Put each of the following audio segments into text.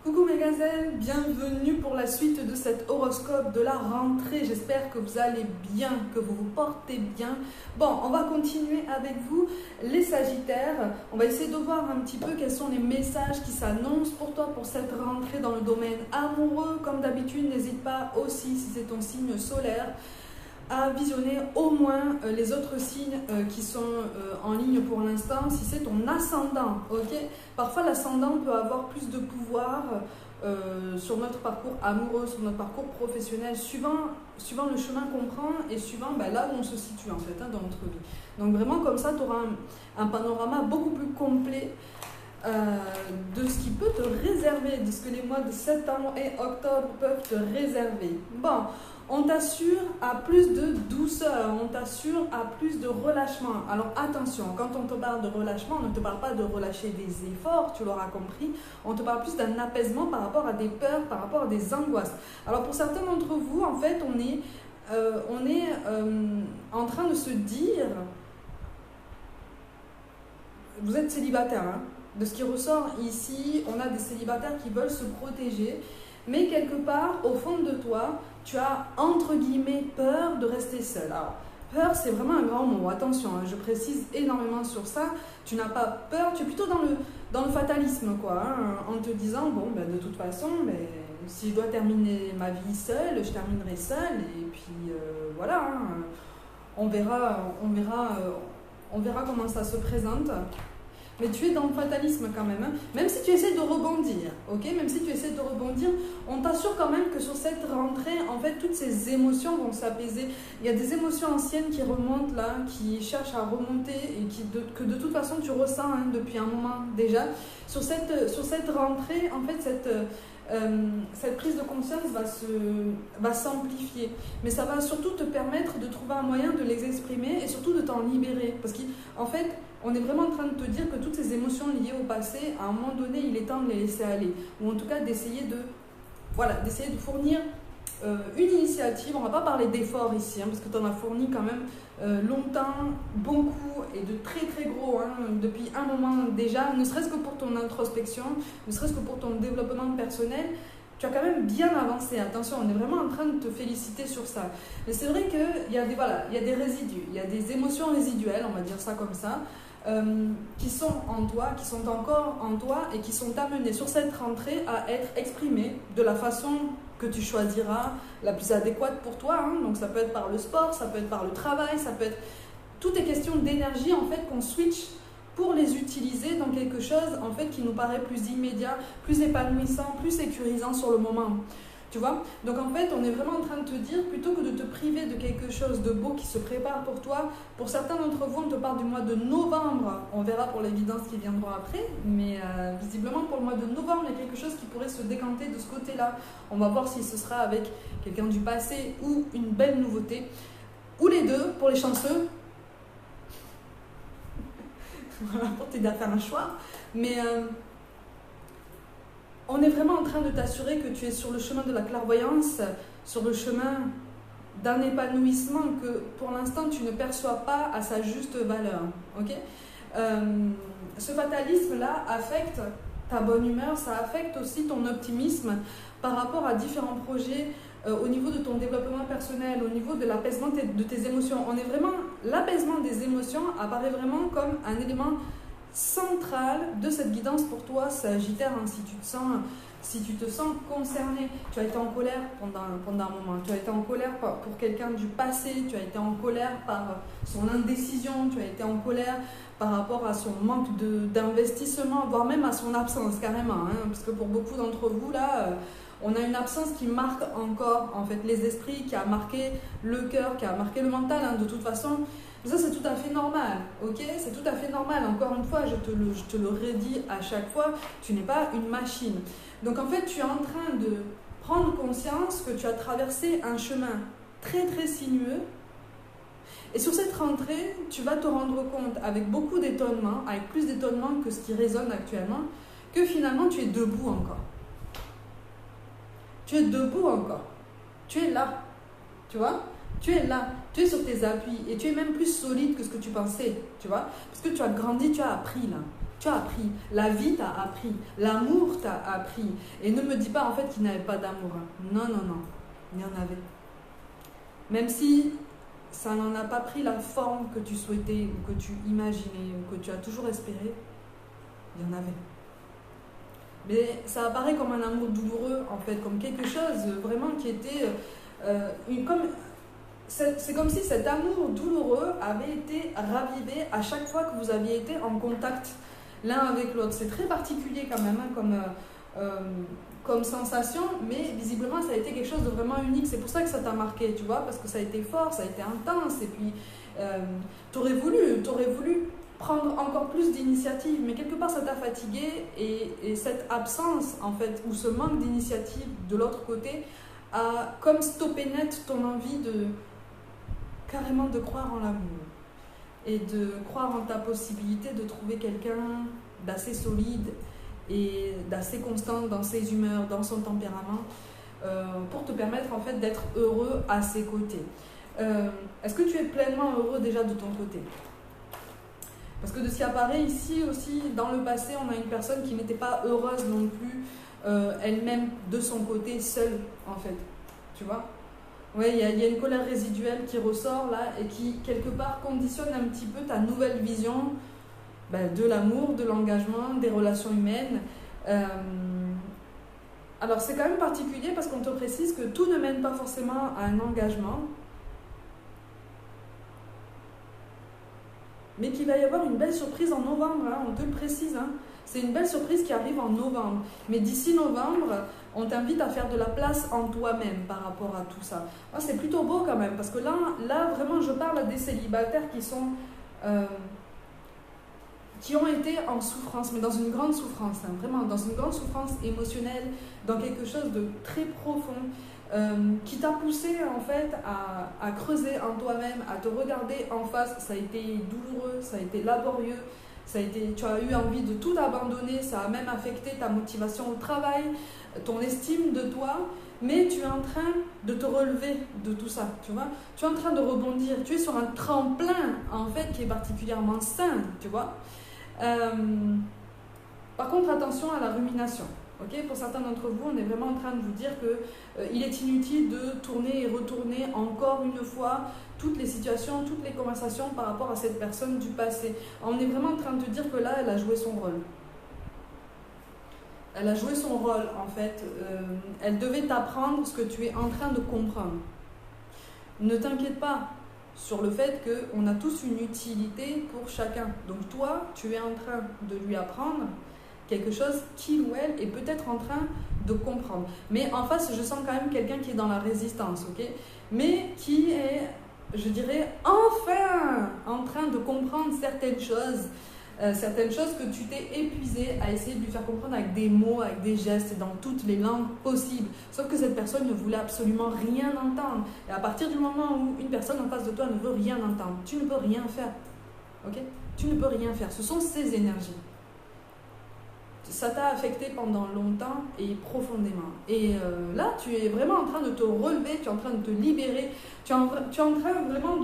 Coucou mes gazelles, bienvenue pour la suite de cet horoscope de la rentrée. J'espère que vous allez bien, que vous vous portez bien. Bon, on va continuer avec vous les Sagittaires. On va essayer de voir un petit peu quels sont les messages qui s'annoncent pour toi pour cette rentrée dans le domaine amoureux. Comme d'habitude, n'hésite pas aussi, si c'est ton signe solaire, à visionner au moins les autres signes qui sont en ligne pour l'instant, si c'est ton ascendant, ok? Parfois l'ascendant peut avoir plus de pouvoir sur notre parcours amoureux, sur notre parcours professionnel, suivant le chemin qu'on prend et suivant là où on se situe en fait dans notre vie. Donc vraiment comme ça, tu auras un panorama beaucoup plus complet de ce qui peut te réserver, de ce que les mois de septembre et octobre peuvent te réserver. Bon, on t'assure à plus de douceur, on t'assure à plus de relâchement. Alors attention, quand on te parle de relâchement, on ne te parle pas de relâcher des efforts, tu l'auras compris. On te parle plus d'un apaisement par rapport à des peurs, par rapport à des angoisses. Alors pour certains d'entre vous, en fait, on est en train de se dire, vous êtes célibataire, hein. De ce qui ressort ici, on a des célibataires qui veulent se protéger, mais quelque part, au fond de toi, tu as entre guillemets peur de rester seul. Alors, peur, c'est vraiment un grand mot, attention, hein, je précise énormément sur ça. Tu n'as pas peur, tu es plutôt dans le fatalisme, quoi, hein, en te disant, bon, de toute façon, si je dois terminer ma vie seule, je terminerai seule, et puis voilà, hein, on verra comment ça se présente. Mais tu es dans le fatalisme quand même, hein. Même si tu essaies de rebondir, ok? Même si tu essaies de rebondir, on t'assure quand même que sur cette rentrée, en fait, toutes ces émotions vont s'apaiser. Il y a des émotions anciennes qui remontent là, qui cherchent à remonter et que de toute façon tu ressens depuis un moment déjà. Sur cette rentrée, en fait, cette prise de conscience va s'amplifier. Mais ça va surtout te permettre de trouver un moyen de les exprimer et surtout de t'en libérer. Parce qu'en fait, on est vraiment en train de te dire que toutes ces émotions liées au passé, à un moment donné, il est temps de les laisser aller. Ou en tout cas, d'essayer de fournir une initiative. On ne va pas parler d'efforts ici, hein, parce que tu en as fourni quand même longtemps, beaucoup et de très très gros, hein, depuis un moment déjà, ne serait-ce que pour ton introspection, ne serait-ce que pour ton développement personnel. Tu as quand même bien avancé, attention, on est vraiment en train de te féliciter sur ça. Mais c'est vrai qu'il y a des résidus, il y a des émotions résiduelles, on va dire ça comme ça, qui sont en toi, qui sont encore en toi et qui sont amenées sur cette rentrée à être exprimées de la façon que tu choisiras la plus adéquate pour toi, hein. Donc ça peut être par le sport, ça peut être par le travail, ça peut être... Tout est question d'énergie en fait qu'on switch pour les utiliser dans quelque chose en fait qui nous paraît plus immédiat, plus épanouissant, plus sécurisant sur le moment. Tu vois? Donc en fait, on est vraiment en train de te dire, plutôt que de te priver de quelque chose de beau qui se prépare pour toi, pour certains d'entre vous, on te parle du mois de novembre, on verra pour l'évidence qui viendra après, mais visiblement pour le mois de novembre, il y a quelque chose qui pourrait se décanter de ce côté-là. On va voir si ce sera avec quelqu'un du passé ou une belle nouveauté, ou les deux, pour les chanceux. Voilà, pour t'aider à faire un choix. Mais on est vraiment en train de t'assurer que tu es sur le chemin de la clairvoyance, sur le chemin d'un épanouissement que pour l'instant tu ne perçois pas à sa juste valeur. Okay? Ce fatalisme-là affecte ta bonne humeur, ça affecte aussi ton optimisme par rapport à différents projets au niveau de ton développement personnel, au niveau de l'apaisement de tes émotions. L'apaisement des émotions apparaît vraiment comme un élément central de cette guidance pour toi, Sagittaire, hein, si tu te sens concerné. Tu as été en colère pendant un moment, tu as été en colère pour quelqu'un du passé, tu as été en colère par son indécision, tu as été en colère par rapport à son manque d'investissement, voire même à son absence carrément, hein, parce que pour beaucoup d'entre vous là, on a une absence qui marque encore en fait les esprits, qui a marqué le cœur, qui a marqué le mental, hein, de toute façon. Ça, c'est tout à fait normal, ok? C'est tout à fait normal. Encore une fois, je te le redis à chaque fois, tu n'es pas une machine. Donc, en fait, tu es en train de prendre conscience que tu as traversé un chemin très, très sinueux. Et sur cette rentrée, tu vas te rendre compte, avec beaucoup d'étonnement, avec plus d'étonnement que ce qui résonne actuellement, que finalement, tu es debout encore. Tu es debout encore. Tu es là, tu vois? Tu es là, tu es sur tes appuis et tu es même plus solide que ce que tu pensais, tu vois, parce que tu as grandi, tu as appris là. Tu as appris, la vie t'a appris, l'amour t'a appris. Et ne me dis pas en fait qu'il n'y avait pas d'amour. Non, non, non, il y en avait. Même si ça n'en a pas pris la forme que tu souhaitais, ou que tu imaginais, ou que tu as toujours espéré, il y en avait. Mais ça apparaît comme un amour douloureux, en fait, comme quelque chose vraiment qui était... c'est comme si cet amour douloureux avait été ravivé à chaque fois que vous aviez été en contact l'un avec l'autre. C'est très particulier quand même, hein, comme sensation, mais visiblement ça a été quelque chose de vraiment unique. C'est pour ça que ça t'a marqué, tu vois, parce que ça a été fort, ça a été intense, et puis t'aurais voulu prendre encore plus d'initiative, mais quelque part ça t'a fatigué, et cette absence, en fait, ou ce manque d'initiative de l'autre côté a comme stoppé net ton envie de carrément de croire en l'amour et de croire en ta possibilité de trouver quelqu'un d'assez solide et d'assez constant dans ses humeurs, dans son tempérament, pour te permettre en fait d'être heureux à ses côtés. Est-ce que tu es pleinement heureux déjà de ton côté? Parce que de ce qui apparaît ici aussi, dans le passé, on a une personne qui n'était pas heureuse non plus, elle-même de son côté, seule en fait, tu vois. Oui, il y a une colère résiduelle qui ressort là et qui quelque part conditionne un petit peu ta nouvelle vision de l'amour, de l'engagement, des relations humaines. Alors c'est quand même particulier parce qu'on te précise que tout ne mène pas forcément à un engagement, mais qu'il va y avoir une belle surprise en novembre, hein, on te le précise. Hein. C'est une belle surprise qui arrive en novembre. Mais d'ici novembre, on t'invite à faire de la place en toi-même par rapport à tout ça. Moi, c'est plutôt beau quand même, parce que là, vraiment, je parle à des célibataires qui ont été en souffrance, mais dans une grande souffrance, hein, vraiment, dans une grande souffrance émotionnelle, dans quelque chose de très profond, qui t'a poussé en fait à creuser en toi-même, à te regarder en face. Ça a été douloureux, ça a été laborieux, tu as eu envie de tout abandonner, ça a même affecté ta motivation au travail, ton estime de toi, mais tu es en train de te relever de tout ça, tu vois. Tu es en train de rebondir, tu es sur un tremplin en fait qui est particulièrement sain, tu vois. Par contre, attention à la rumination. Okay, pour certains d'entre vous, on est vraiment en train de vous dire qu'il est inutile de tourner et retourner encore une fois toutes les situations, toutes les conversations par rapport à cette personne du passé. On est vraiment en train de te dire que là, elle a joué son rôle. Elle a joué son rôle, en fait. Elle devait t'apprendre ce que tu es en train de comprendre. Ne t'inquiète pas sur le fait qu'on a tous une utilité pour chacun. Donc toi, tu es en train de lui apprendre quelque chose qu'il ou elle est peut-être en train de comprendre. Mais en face, je sens quand même quelqu'un qui est dans la résistance, ok? Mais qui est, je dirais, enfin en train de comprendre certaines choses que tu t'es épuisé à essayer de lui faire comprendre avec des mots, avec des gestes, dans toutes les langues possibles. Sauf que cette personne ne voulait absolument rien entendre. Et à partir du moment où une personne en face de toi ne veut rien entendre, tu ne peux rien faire, ok? Tu ne peux rien faire. Ce sont ces énergies. Ça t'a affecté pendant longtemps et profondément. Et là, tu es vraiment en train de te relever, tu es en train de te libérer, tu es en train vraiment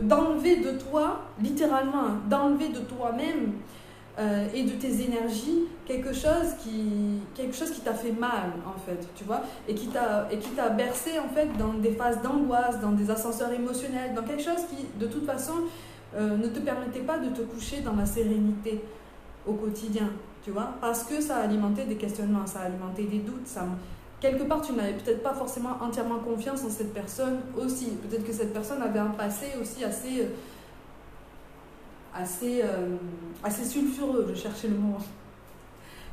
d'enlever de toi, littéralement, d'enlever de toi-même et de tes énergies quelque chose qui t'a fait mal, en fait, tu vois, et qui t'a bercé, en fait, dans des phases d'angoisse, dans des ascenseurs émotionnels, dans quelque chose qui, de toute façon, ne te permettait pas de te coucher dans la sérénité au quotidien. Tu vois, parce que ça a alimenté des questionnements, ça a alimenté des doutes. Quelque part, tu n'avais peut-être pas forcément entièrement confiance en cette personne aussi. Peut-être que cette personne avait un passé aussi assez sulfureux, je cherchais le mot.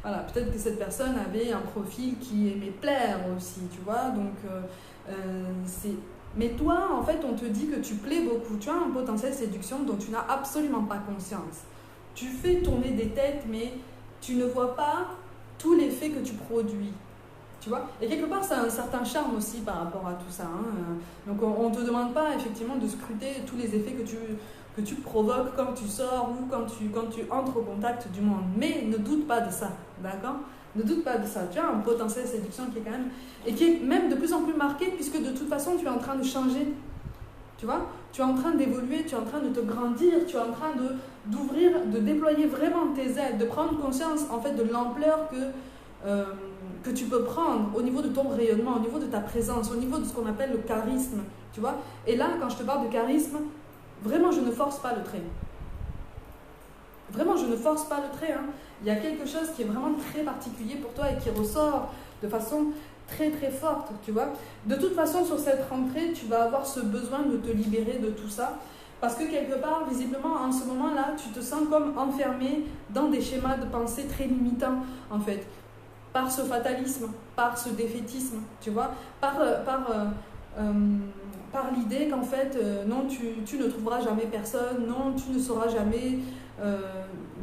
Voilà, peut-être que cette personne avait un profil qui aimait plaire aussi, tu vois. Donc, mais toi, en fait, on te dit que tu plais beaucoup. Tu as un potentiel séduction dont tu n'as absolument pas conscience. Tu fais tourner des têtes, mais tu ne vois pas tout l'effet que tu produis, tu vois. Et quelque part, ça a un certain charme aussi par rapport à tout ça. Hein. Donc, on ne te demande pas effectivement de scruter tous les effets que tu provoques quand tu sors ou quand tu entres au contact du monde. Mais ne doute pas de ça, d'accord? Ne doute pas de ça. Tu as un potentiel séduction qui est quand même, et qui est même de plus en plus marqué, puisque de toute façon, tu es en train de changer Tu vois, tu es en train d'évoluer, tu es en train de te grandir, tu es en train d'ouvrir, de déployer vraiment tes ailes, de prendre conscience en fait de l'ampleur que tu peux prendre au niveau de ton rayonnement, au niveau de ta présence, au niveau de ce qu'on appelle le charisme, tu vois. Et là, quand je te parle de charisme, vraiment, je ne force pas le trait. Vraiment, je ne force pas le trait. Hein. Il y a quelque chose qui est vraiment très particulier pour toi et qui ressort de façon très très forte, tu vois. De toute façon, sur cette rentrée, tu vas avoir ce besoin de te libérer de tout ça. Parce que quelque part, visiblement, en ce moment-là, tu te sens comme enfermé dans des schémas de pensée très limitants, en fait. Par ce fatalisme, par ce défaitisme, tu vois. Par l'idée qu'en fait, non, tu ne trouveras jamais personne, non, tu ne seras jamais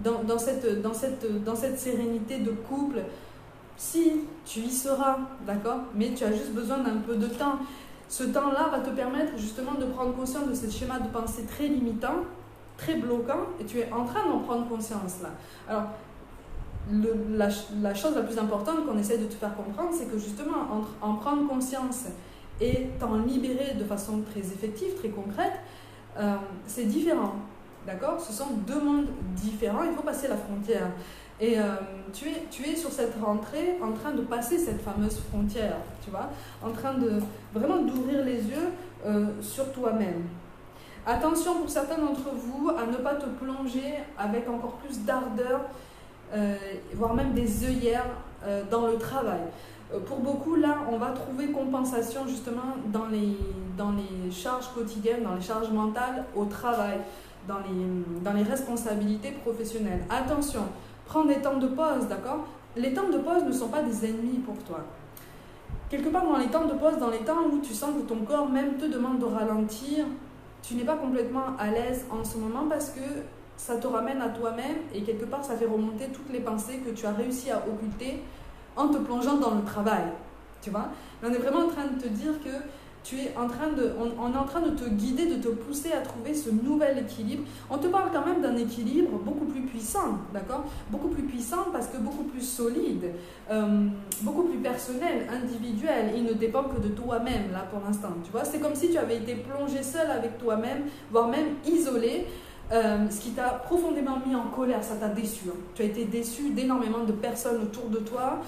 dans cette sérénité de couple. Si, tu y seras, d'accord, mais tu as juste besoin d'un peu de temps. Ce temps-là va te permettre justement de prendre conscience de ces schémas de pensée très limitants, très bloquants, et tu es en train d'en prendre conscience là. Alors, la chose la plus importante qu'on essaie de te faire comprendre, c'est que justement, entre en prendre conscience et t'en libérer de façon très effective, très concrète, c'est différent, d'accord? Ce sont deux mondes différents, il faut passer la frontière. Et tu es sur cette rentrée en train de passer cette fameuse frontière, tu vois, en train de vraiment d'ouvrir les yeux sur toi-même. Attention pour certains d'entre vous à ne pas te plonger avec encore plus d'ardeur, voire même des œillères dans le travail. Pour beaucoup, là, on va trouver compensation justement dans les charges quotidiennes, dans les charges mentales au travail, dans les responsabilités professionnelles. Attention, prends des temps de pause, d'accord? Les temps de pause ne sont pas des ennemis pour toi. Quelque part dans les temps de pause, dans les temps où tu sens que ton corps même te demande de ralentir, tu n'es pas complètement à l'aise en ce moment parce que ça te ramène à toi-même et quelque part ça fait remonter toutes les pensées que tu as réussi à occulter en te plongeant dans le travail, tu vois. On est vraiment en train de te dire que on est en train de te guider, de te pousser à trouver ce nouvel équilibre. On te parle quand même d'un équilibre beaucoup plus puissant, d'accord? Beaucoup plus puissant parce que beaucoup plus solide, beaucoup plus personnel, individuel. Il ne dépend que de toi-même, là, pour l'instant, tu vois. C'est comme si tu avais été plongé seul avec toi-même, voire même isolé, ce qui t'a profondément mis en colère, ça t'a déçu. Hein. Tu as été déçu d'énormément de personnes autour de toi,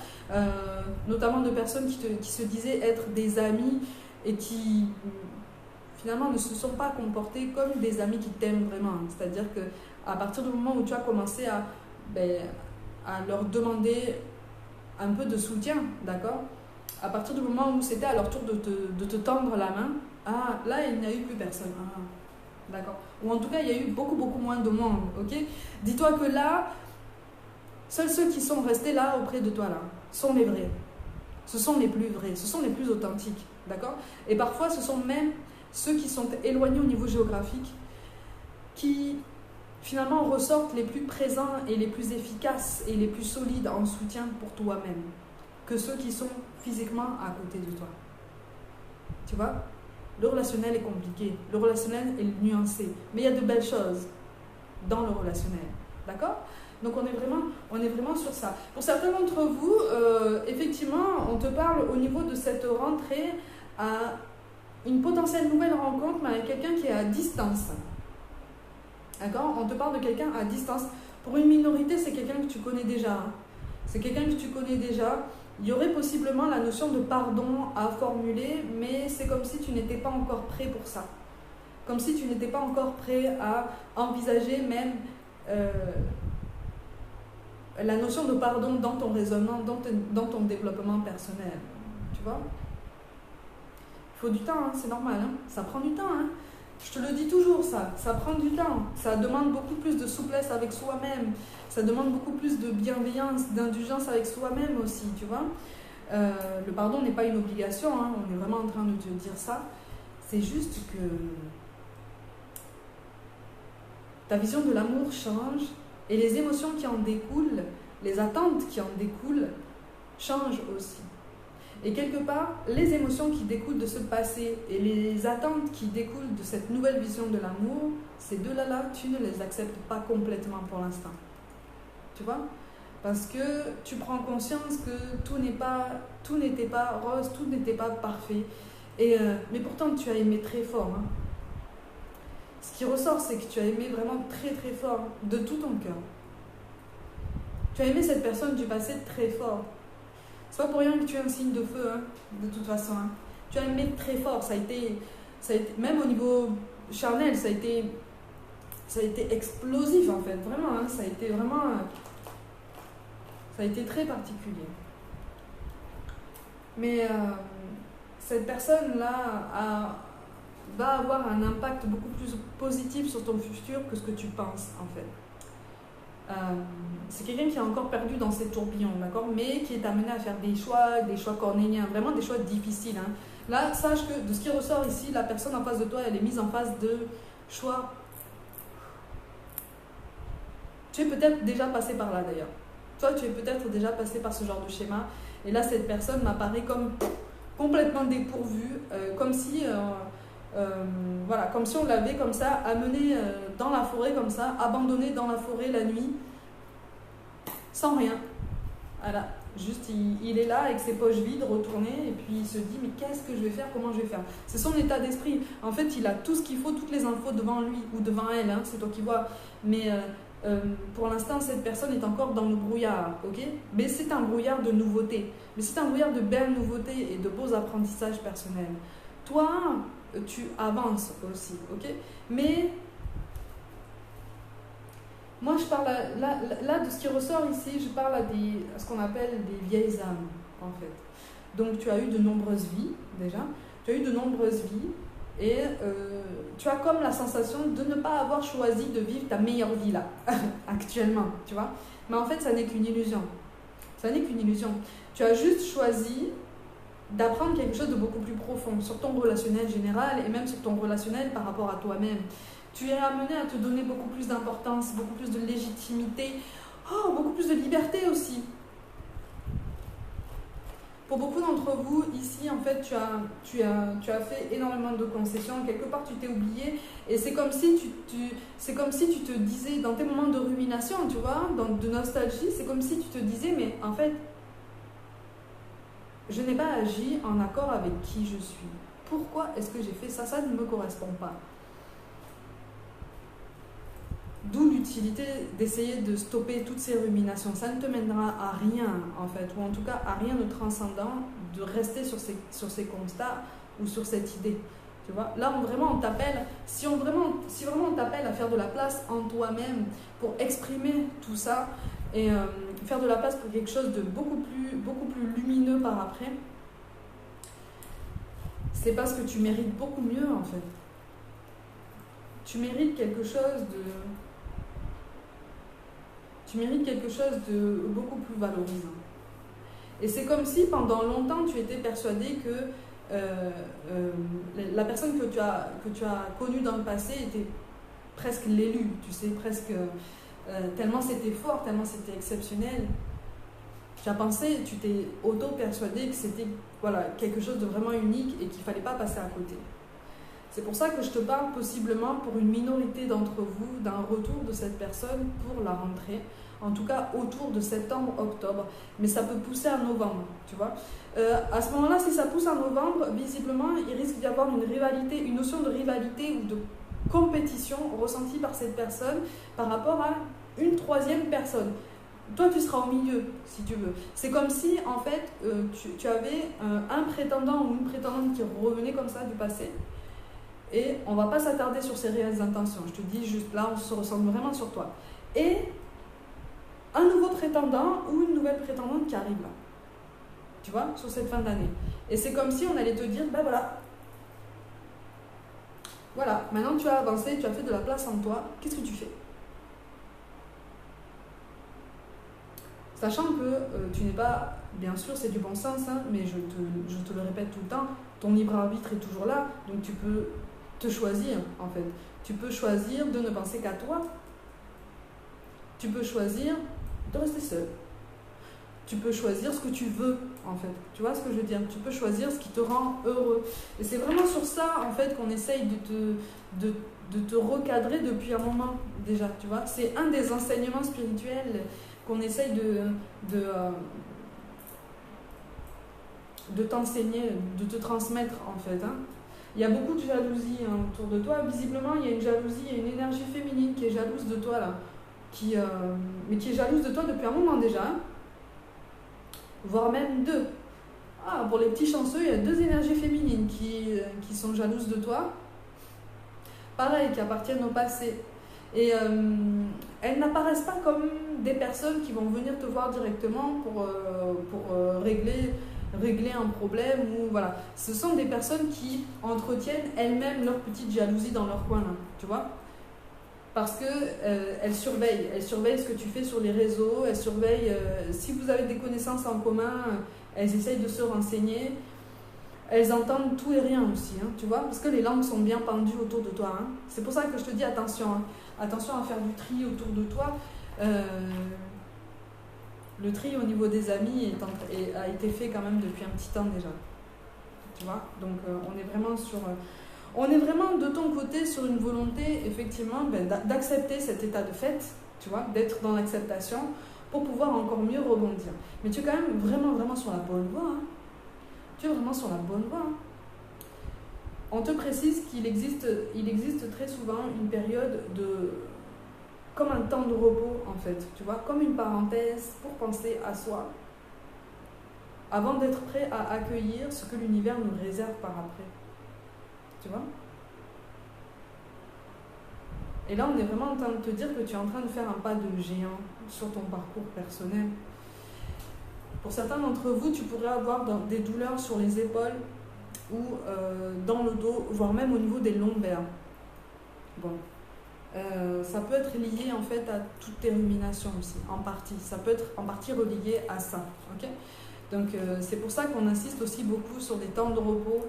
notamment de personnes qui se disaient être des amis, et qui finalement ne se sont pas comportés comme des amis qui t'aiment vraiment. C'est-à-dire qu'à partir du moment où tu as commencé à leur demander un peu de soutien, d'accord? À partir du moment où c'était à leur tour de te tendre la main, ah, là, il n'y a eu plus personne. Ah, d'accord? Ou en tout cas, il y a eu beaucoup, beaucoup moins de monde, ok? Dis-toi que là, seuls ceux qui sont restés là auprès de toi, là, sont les vrais. Ce sont les plus vrais, ce sont les plus authentiques. D'accord? Et parfois, ce sont même ceux qui sont éloignés au niveau géographique qui, finalement, ressortent les plus présents et les plus efficaces et les plus solides en soutien pour toi-même que ceux qui sont physiquement à côté de toi. Tu vois? Le relationnel est compliqué, le relationnel est nuancé, mais il y a de belles choses dans le relationnel. D'accord? Donc on est vraiment sur ça. Pour certains d'entre vous, effectivement, on te parle au niveau de cette rentrée à une potentielle nouvelle rencontre, mais avec quelqu'un qui est à distance. D'accord? On te parle de quelqu'un à distance. Pour une minorité, c'est quelqu'un que tu connais déjà. Hein. C'est quelqu'un que tu connais déjà. Il y aurait possiblement la notion de pardon à formuler, mais c'est comme si tu n'étais pas encore prêt pour ça. Comme si tu n'étais pas encore prêt à envisager même la notion de pardon dans ton raisonnement, dans ton développement personnel. Tu vois? Il faut du temps, hein, c'est normal, hein. Ça prend du temps. Hein. Je te le dis toujours, ça prend du temps. Ça demande beaucoup plus de souplesse avec soi-même. Ça demande beaucoup plus de bienveillance, d'indulgence avec soi-même aussi, tu vois. Le pardon n'est pas une obligation, hein, on est vraiment en train de te dire ça. C'est juste que ta vision de l'amour change et les émotions qui en découlent, les attentes qui en découlent, changent aussi. Et quelque part, les émotions qui découlent de ce passé et les attentes qui découlent de cette nouvelle vision de l'amour, ces deux-là, tu ne les acceptes pas complètement pour l'instant. Tu vois? Parce que tu prends conscience que tout n'était pas rose, tout n'était pas parfait. Mais pourtant, tu as aimé très fort. Hein. Ce qui ressort, c'est que tu as aimé vraiment très très fort, de tout ton cœur. Tu as aimé cette personne du passé très fort. C'est pas pour rien que tu es un signe de feu, hein, de toute façon. Hein. Tu as aimé très fort, ça a été, même au niveau charnel, ça a été explosif en fait, vraiment. Hein, ça a été très particulier. Mais cette personne-là va avoir un impact beaucoup plus positif sur ton futur que ce que tu penses en fait. C'est quelqu'un qui est encore perdu dans ses tourbillons, d'accord, mais qui est amené à faire des choix cornéliens, vraiment des choix difficiles. Hein. Là, sache que de ce qui ressort ici, la personne en face de toi, elle est mise en face de choix. Tu es peut-être déjà passé par là d'ailleurs. Toi, tu es peut-être déjà passé par ce genre de schéma. Et là, cette personne m'apparaît comme complètement dépourvue, comme si on l'avait comme ça, amené dans la forêt comme ça, abandonné dans la forêt la nuit, sans rien. Voilà, juste il est là avec ses poches vides, retourné, et puis il se dit mais qu'est-ce que je vais faire, comment je vais faire. C'est son état d'esprit. En fait, il a tout ce qu'il faut, toutes les infos devant lui ou devant elle, hein, c'est toi qui vois. Mais pour l'instant, cette personne est encore dans le brouillard, ok? Mais c'est un brouillard de nouveautés. Mais c'est un brouillard de belles nouveautés et de beaux apprentissages personnels. Toi, tu avances aussi, ok? Mais moi, je parle là de ce qui ressort ici, je parle à ce qu'on appelle des vieilles âmes, en fait. Donc, tu as eu de nombreuses vies, déjà. Tu as eu de nombreuses vies et tu as comme la sensation de ne pas avoir choisi de vivre ta meilleure vie, là, actuellement, tu vois. Mais en fait, ça n'est qu'une illusion. Ça n'est qu'une illusion. Tu as juste choisi d'apprendre quelque chose de beaucoup plus profond sur ton relationnel général et même sur ton relationnel par rapport à toi-même. Tu es amené à te donner beaucoup plus d'importance, beaucoup plus de légitimité, beaucoup plus de liberté aussi. Pour beaucoup d'entre vous, ici, en fait, tu as fait énormément de concessions. Quelque part, tu t'es oublié. Et c'est comme si tu te disais, dans tes moments de rumination, tu vois, de nostalgie, c'est comme si tu te disais, mais en fait, je n'ai pas agi en accord avec qui je suis. Pourquoi est-ce que j'ai fait ça? Ça ne me correspond pas. D'où l'utilité d'essayer de stopper toutes ces ruminations. Ça ne te mènera à rien, en fait, ou en tout cas à rien de transcendant, de rester sur ces constats ou sur cette idée. Tu vois, là, on t'appelle, si vraiment on t'appelle à faire de la place en toi-même pour exprimer tout ça et faire de la place pour quelque chose de beaucoup plus lumineux par après, c'est parce que tu mérites beaucoup mieux, en fait. Tu mérites quelque chose de beaucoup plus valorisant. Et c'est comme si pendant longtemps tu étais persuadé que la personne que tu as connue dans le passé était presque l'élu, tu sais, presque tellement c'était fort, tellement c'était exceptionnel. Tu t'es auto-persuadé que c'était quelque chose de vraiment unique et qu'il ne fallait pas passer à côté. C'est pour ça que je te parle possiblement pour une minorité d'entre vous d'un retour de cette personne pour la rentrée, en tout cas autour de septembre-octobre, mais ça peut pousser à novembre, tu vois. À ce moment-là, si ça pousse en novembre, visiblement, il risque d'y avoir une notion de rivalité ou de compétition ressentie par cette personne par rapport à une troisième personne. Toi, tu seras au milieu, si tu veux. C'est comme si, en fait, tu avais un prétendant ou une prétendante qui revenait comme ça du passé. Et on ne va pas s'attarder sur ses réelles intentions. Je te dis juste là, on se ressent vraiment sur toi. Et un nouveau prétendant ou une nouvelle prétendante qui arrive là. Tu vois, sur cette fin d'année. Et c'est comme si on allait te dire, ben voilà. Voilà, maintenant tu as avancé, tu as fait de la place en toi. Qu'est-ce que tu fais? Sachant que tu n'es pas, bien sûr, c'est du bon sens, hein, mais je te le répète tout le temps, ton libre arbitre est toujours là, donc tu peux te choisir, en fait. Tu peux choisir de ne penser qu'à toi. Tu peux choisir de rester seul. Tu peux choisir ce que tu veux, en fait. Tu vois ce que je veux dire? Tu peux choisir ce qui te rend heureux. Et c'est vraiment sur ça, en fait, qu'on essaye de te recadrer depuis un moment, déjà, tu vois. C'est un des enseignements spirituels qu'on essaye de t'enseigner, de te transmettre, en fait, hein. Il y a beaucoup de jalousie autour de toi. Visiblement, il y a une jalousie, il y a une énergie féminine qui est jalouse de toi là. Mais qui est jalouse de toi depuis un moment déjà. Voire même deux. Ah, pour les petits chanceux, il y a deux énergies féminines qui sont jalouses de toi. Pareil, qui appartiennent au passé. Et elles n'apparaissent pas comme des personnes qui vont venir te voir directement pour régler un problème. Ou, voilà. Ce sont des personnes qui entretiennent elles-mêmes leur petite jalousie dans leur coin, là, tu vois. Parce qu'elles surveillent. Elles surveillent ce que tu fais sur les réseaux. Elles surveillent, si vous avez des connaissances en commun, elles essayent de se renseigner. Elles entendent tout et rien aussi, hein, tu vois, parce que les langues sont bien pendues autour de toi. Hein. C'est pour ça que je te dis attention, hein. Attention à faire du tri autour de toi. Le tri au niveau des amis a été fait quand même depuis un petit temps déjà. Tu vois, donc on est vraiment de ton côté sur une volonté, effectivement, d'accepter cet état de fait, tu vois, d'être dans l'acceptation pour pouvoir encore mieux rebondir. Mais tu es quand même vraiment sur la bonne voie, hein. Tu es vraiment sur la bonne voie. Hein. On te précise qu'il existe très souvent une période comme un temps de repos en fait, tu vois, comme une parenthèse pour penser à soi, avant d'être prêt à accueillir ce que l'univers nous réserve par après. Tu vois ? Et là, on est vraiment en train de te dire que tu es en train de faire un pas de géant sur ton parcours personnel. Pour certains d'entre vous, tu pourrais avoir des douleurs sur les épaules ou dans le dos, voire même au niveau des lombaires. Bon. Ça peut être lié en fait à toutes tes ruminations aussi, en partie. Ça peut être en partie relié à ça. Okay, donc c'est pour ça qu'on insiste aussi beaucoup sur des temps de repos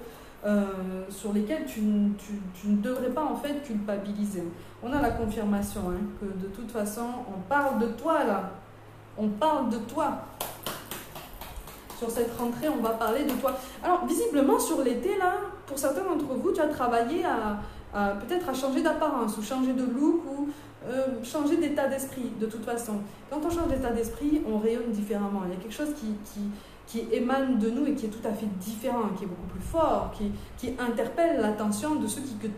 sur lesquels tu ne devrais pas en fait culpabiliser. On a la confirmation hein, que de toute façon, on parle de toi là. On parle de toi. Sur cette rentrée, on va parler de toi. Alors, visiblement, sur l'été, là, pour certains d'entre vous, tu as travaillé peut-être à changer d'apparence, ou changer de look, ou changer d'état d'esprit, de toute façon. Quand on change d'état d'esprit, on rayonne différemment. Il y a quelque chose qui émane de nous et qui est tout à fait différent, qui est beaucoup plus fort, qui interpelle l'attention de ceux que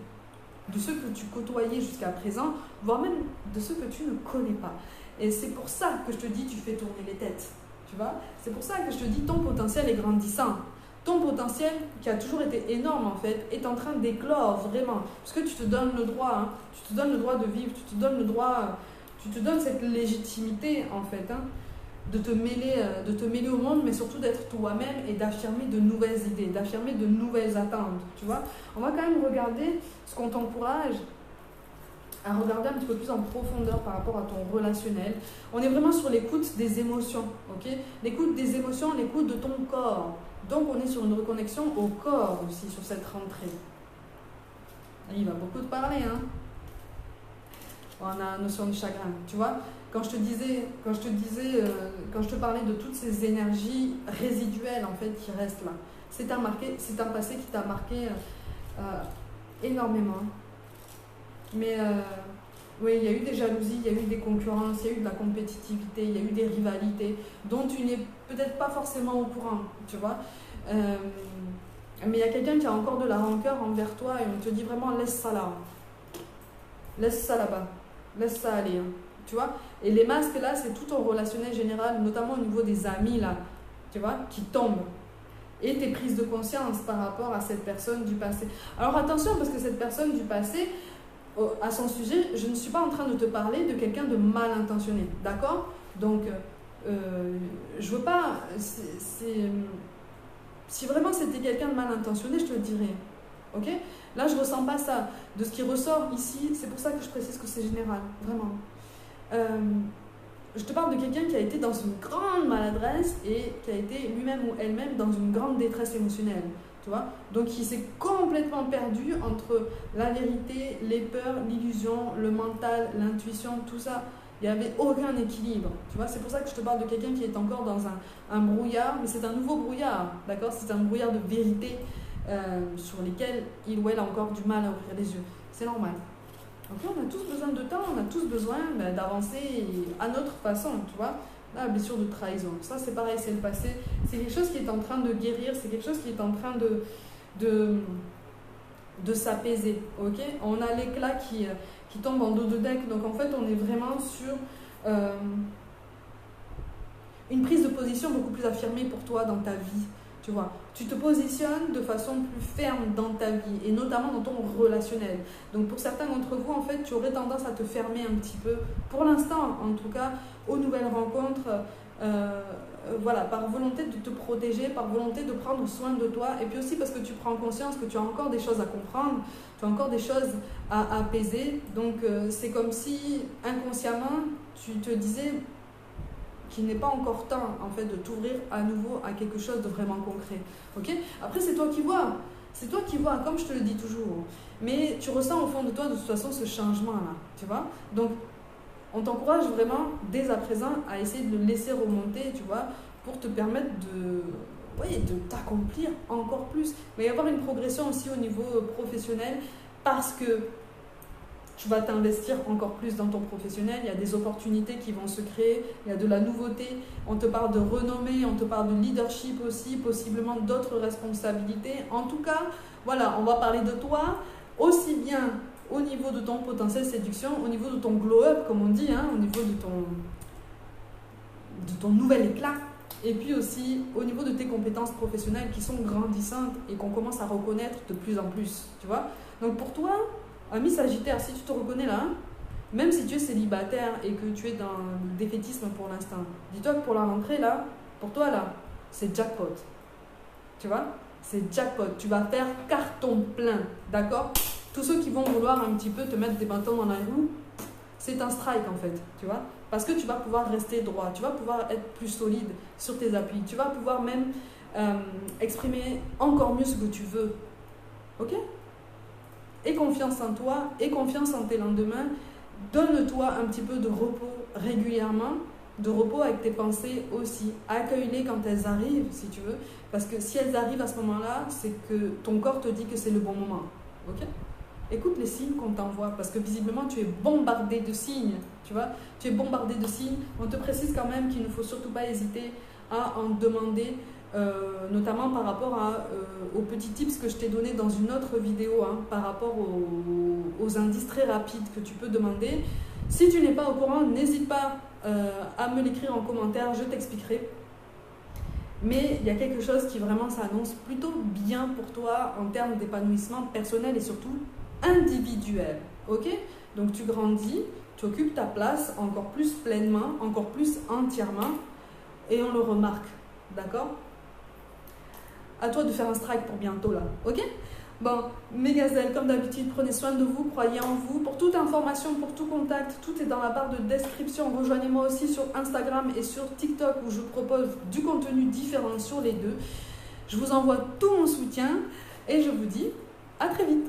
tu côtoyais jusqu'à présent, voire même de ceux que tu ne connais pas. Et c'est pour ça que je te dis, tu fais tourner les têtes. Tu vois, c'est pour ça que je te dis, ton potentiel est grandissant. Ton potentiel, qui a toujours été énorme en fait, est en train d'éclore vraiment. Parce que tu te donnes le droit, hein, tu te donnes le droit de vivre, tu te donnes le droit, tu te donnes cette légitimité en fait, hein, de te mêler au monde, mais surtout d'être toi-même et d'affirmer de nouvelles idées, d'affirmer de nouvelles attentes. Tu vois, on va quand même regarder ce qu'on t'encourage à regarder un petit peu plus en profondeur par rapport à ton relationnel. On est vraiment sur l'écoute des émotions, ok ? L'écoute des émotions, l'écoute de ton corps. Donc on est sur une reconnexion au corps aussi, sur cette rentrée. Et il va beaucoup te parler, hein ? On a la notion de chagrin, tu vois ? Quand je te parlais de toutes ces énergies résiduelles en fait qui restent là, c'est un passé qui t'a marqué énormément. Mais oui, il y a eu des jalousies, il y a eu des concurrences, il y a eu de la compétitivité, il y a eu des rivalités dont tu n'es peut-être pas forcément au courant, tu vois. Mais il y a quelqu'un qui a encore de la rancœur envers toi et on te dit vraiment laisse ça là. Laisse ça là-bas. Laisse ça aller. Hein, tu vois. Et les masques là, c'est tout en relationnel général, notamment au niveau des amis là, tu vois, qui tombent. Et tes prises de conscience par rapport à cette personne du passé. Alors attention, parce que cette personne du passé, à son sujet, je ne suis pas en train de te parler de quelqu'un de mal intentionné, d'accord ? Donc, je veux pas... si vraiment c'était quelqu'un de mal intentionné, je te le dirais, ok ? Là, je ressens pas ça. De ce qui ressort ici, c'est pour ça que je précise que c'est général, vraiment. Je te parle de quelqu'un qui a été dans une grande maladresse et qui a été lui-même ou elle-même dans une grande détresse émotionnelle. Tu vois ? Donc il s'est complètement perdu entre la vérité, les peurs, l'illusion, le mental, l'intuition, tout ça. Il n'y avait aucun équilibre. Tu vois ? C'est pour ça que je te parle de quelqu'un qui est encore dans un brouillard, mais c'est un nouveau brouillard, d'accord ? C'est un brouillard de vérité sur lesquels il ou elle a encore du mal à ouvrir les yeux. C'est normal. Donc on a tous besoin de temps, on a tous besoin d'avancer à notre façon, tu vois. La blessure de trahison, ça c'est pareil, c'est le passé, c'est quelque chose qui est en train de guérir, c'est quelque chose qui est en train de s'apaiser, ok? On a l'éclat qui tombe en dos de deck, donc en fait on est vraiment sur une prise de position beaucoup plus affirmée pour toi dans ta vie, tu vois. Tu te positionnes de façon plus ferme dans ta vie et notamment dans ton relationnel. Donc pour certains d'entre vous, en fait, tu aurais tendance à te fermer un petit peu, pour l'instant en tout cas, aux nouvelles rencontres, voilà, par volonté de te protéger, par volonté de prendre soin de toi, et puis aussi parce que tu prends conscience que tu as encore des choses à comprendre, tu as encore des choses à apaiser. Donc c'est comme si inconsciemment tu te disais qu'il n'est pas encore temps en fait de t'ouvrir à nouveau à quelque chose de vraiment concret. Ok? Après c'est toi qui vois, comme je te le dis toujours, mais tu ressens au fond de toi de toute façon ce changement là, tu vois. Donc on t'encourage vraiment dès à présent à essayer de le laisser remonter, tu vois, pour te permettre de t'accomplir encore plus. Mais il va y avoir une progression aussi au niveau professionnel parce que tu vas t'investir encore plus dans ton professionnel, il y a des opportunités qui vont se créer, il y a de la nouveauté, on te parle de renommée, on te parle de leadership aussi, possiblement d'autres responsabilités. En tout cas, voilà, on va parler de toi aussi bien au niveau de ton potentiel séduction, au niveau de ton glow-up, comme on dit, hein, au niveau de ton nouvel éclat, et puis aussi au niveau de tes compétences professionnelles qui sont grandissantes et qu'on commence à reconnaître de plus en plus, tu vois. Donc pour toi, ami Sagittaire, si tu te reconnais là, même si tu es célibataire et que tu es dans le défaitisme pour l'instant, dis-toi que pour la rentrée là, pour toi là, c'est jackpot, tu vois, c'est jackpot, tu vas faire carton plein, d'accord? Tous ceux qui vont vouloir un petit peu te mettre des bâtons dans la roue, c'est un strike en fait, tu vois. Parce que tu vas pouvoir rester droit, tu vas pouvoir être plus solide sur tes appuis, tu vas pouvoir même exprimer encore mieux ce que tu veux. Ok? Aie confiance en toi, aie confiance en tes lendemains, donne-toi un petit peu de repos régulièrement, de repos avec tes pensées aussi. Accueille-les quand elles arrivent, si tu veux, parce que si elles arrivent à ce moment-là, c'est que ton corps te dit que c'est le bon moment. Ok? Écoute les signes qu'on t'envoie, parce que visiblement tu es bombardé de signes, tu vois, tu es bombardé de signes. On te précise quand même qu'il ne faut surtout pas hésiter à en demander, notamment par rapport aux petits tips que je t'ai donné dans une autre vidéo, hein, par rapport aux indices très rapides que tu peux demander. Si tu n'es pas au courant, n'hésite pas à me l'écrire en commentaire, je t'expliquerai. Mais il y a quelque chose qui vraiment s'annonce plutôt bien pour toi en termes d'épanouissement personnel et surtout individuel, ok? Donc tu grandis, tu occupes ta place encore plus pleinement, encore plus entièrement, et on le remarque, d'accord? À toi de faire un strike pour bientôt là, ok? Bon, mes gazelles, comme d'habitude, prenez soin de vous, croyez en vous. Pour toute information, pour tout contact, tout est dans la barre de description. Rejoignez-moi aussi sur Instagram et sur TikTok où je propose du contenu différent sur les deux. Je vous envoie tout mon soutien et je vous dis à très vite.